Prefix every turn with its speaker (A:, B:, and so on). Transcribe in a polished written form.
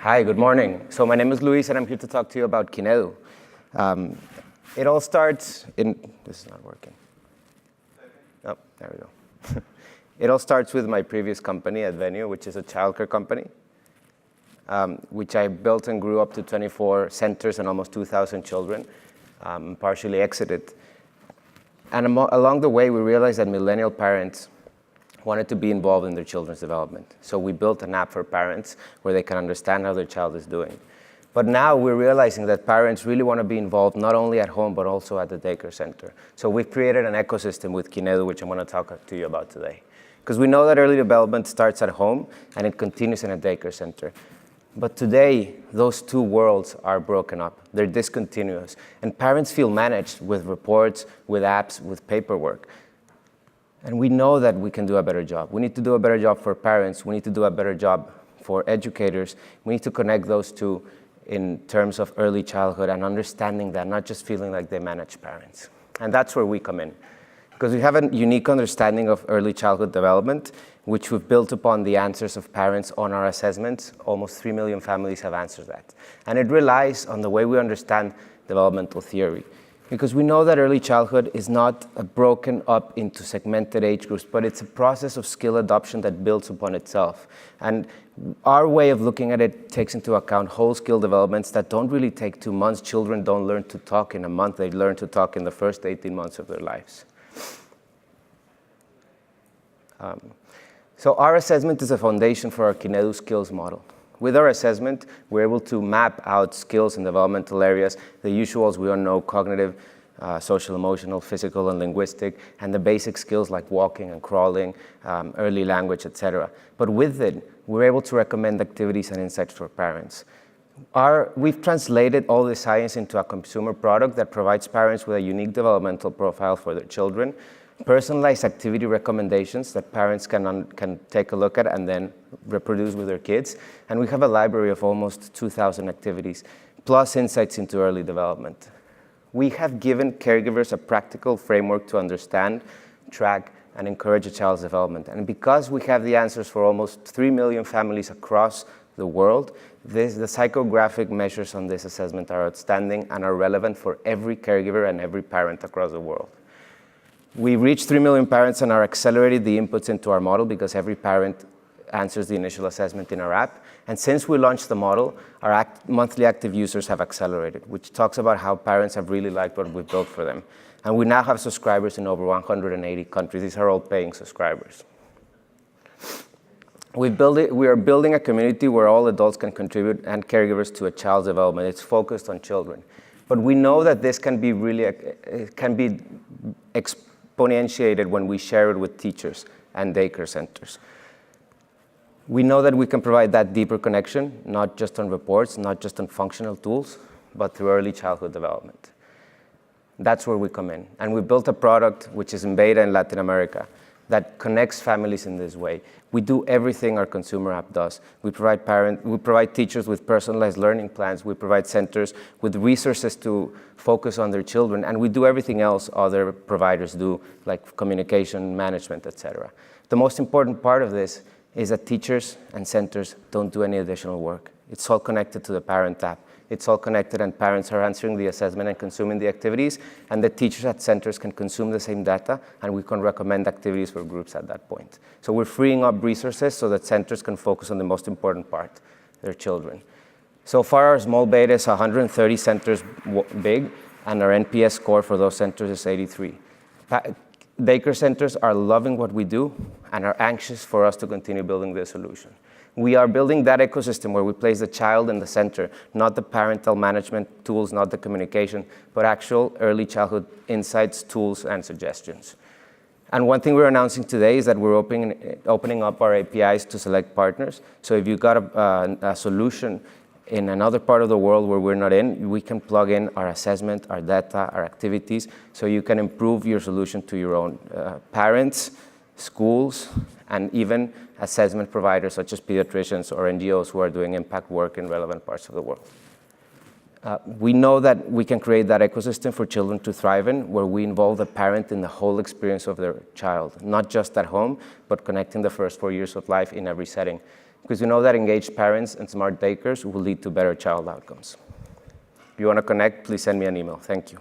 A: Hi, good morning. So my name is Luis, and I'm here to talk to you about kinedu. It all starts in, this is not working. Oh, there we go. It all starts with my previous company at Venue, which is a childcare company, which I built and grew up to 24 centers and almost 2,000 children, partially exited. And along the way, we realized that millennial parents wanted to be involved in their children's development. So we built an app for parents where they can understand how their child is doing. But now we're realizing that parents really want to be involved not only at home, but also at the daycare center. So we've created an ecosystem with kinedu, which I'm going to talk to you about today. Because we know that early development starts at home and it continues in a daycare center. But today, those two worlds are broken up. They're discontinuous. And parents feel managed with reports, with apps, with paperwork. And we know that we can do a better job. We need to do a better job for parents. We need to do a better job for educators. We need to connect those two in terms of early childhood and understanding that, not just feeling like they manage parents. And that's where we come in. Because we have a unique understanding of early childhood development, which we've built upon the answers of parents on our assessments. Almost 3 million families have answered that. And it relies on the way we understand developmental theory. Because we know that early childhood is not broken up into segmented age groups, but it's a process of skill adoption that builds upon itself. And our way of looking at it takes into account whole skill developments that don't really take 2 months. Children don't learn to talk in a month. They learn to talk in the first 18 months of their lives. So our assessment is a foundation for our kinedu skills model. With our assessment, we're able to map out skills in developmental areas, the usuals we all know, cognitive, social, emotional, physical, and linguistic, and the basic skills like walking and crawling, early language, etc. But with it, we're able to recommend activities and insights for parents. We've translated all this science into a consumer product that provides parents with a unique developmental profile for their children, personalized activity recommendations that parents can take a look at and then reproduce with their kids. And we have a library of almost 2,000 activities, plus insights into early development. We have given caregivers a practical framework to understand, track, and encourage a child's development. And because we have the answers for almost 3 million families across the world, the psychographic measures on this assessment are outstanding and are relevant for every caregiver and every parent across the world. We reached 3 million parents and are accelerated the inputs into our model because every parent answers the initial assessment in our app. And since we launched the model, our monthly active users have accelerated, which talks about how parents have really liked what we've built for them. And we now have subscribers in over 180 countries. These are all paying subscribers. We are building a community where all adults can contribute and caregivers to a child's development. It's focused on children. But we know that this can be exponentiated when we share it with teachers and daycare centers. We know that we can provide that deeper connection, not just on reports, not just on functional tools, but through early childhood development. That's where we come in. And we built a product which is in beta in Latin America that connects families in this way. We do everything our consumer app does. We provide teachers with personalized learning plans. We provide centers with resources to focus on their children. And we do everything else other providers do, like communication, management, etc. The most important part of this is that teachers and centers don't do any additional work. It's all connected to the parent app. It's all connected and parents are answering the assessment and consuming the activities, and the teachers at centers can consume the same data, and we can recommend activities for groups at that point. So we're freeing up resources so that centers can focus on the most important part, their children. So far, our small beta is 130 centers big, and our NPS score for those centers is 83. Daycare centers are loving what we do and are anxious for us to continue building this solution. We are building that ecosystem where we place the child in the center, not the parental management tools, not the communication, but actual early childhood insights, tools, and suggestions. And one thing we're announcing today is that we're opening up our APIs to select partners. So if you've got a solution in another part of the world where we're not in, we can plug in our assessment, our data, our activities, so you can improve your solution to your own parents, schools, and even assessment providers such as pediatricians or NGOs who are doing impact work in relevant parts of the world. We know that we can create that ecosystem for children to thrive in, where we involve the parent in the whole experience of their child, not just at home, but connecting the first 4 years of life in every setting. because we know that engaged parents and smart daycares will lead to better child outcomes. If you want to connect, please send me an email. Thank you.